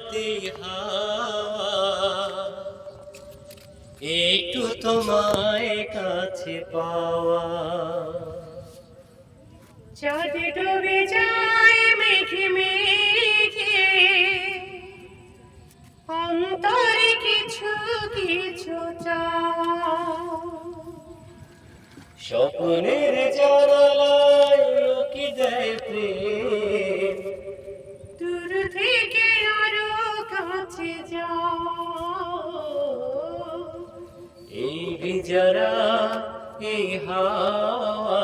রাতে হাওয়া একটু তোমায় কাছে পাওয়া। চাঁদ ডুবে যায় মেঘে মেঘে, অন্তরে কিছু কিছু চাওয়া। স্বপ্নের জানালায় উকি দেয় প্রেম, দূর থেকে আরো কাছে যাও। এই বিজরা এই হাওয়া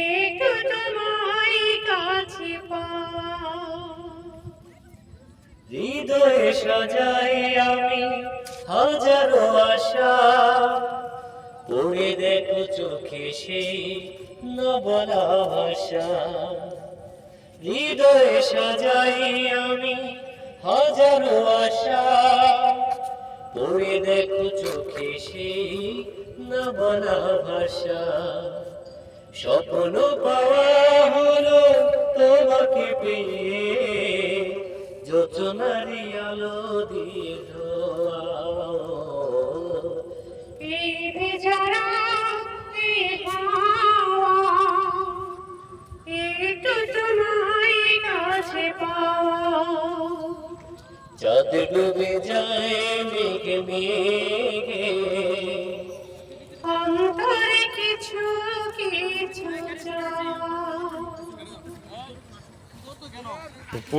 একটু তোমায় কাছে পাওয়া। হৃদয়ে সাজাই আমি হাজারো আশা, পড়ে দেখো চোখে সেই নবলা ভাষা। হৃদয়ে সাজাই আমি হাজারো আশা, পড়ে দেখো চোখে সেই নবলা ভাষা। স্বপ্ন পাওয়া হলো তোমাকে পেয়ে, যোচনারি আলো দিয়ে ধোয়া। এই বেচারা এই হাওয়া, একটু তোমায় কাছে পাওয়া। চাঁদ ডুবে যায় মেঘে মেঘে, অন্তরে কিছু কিছু চাওয়া। পুরা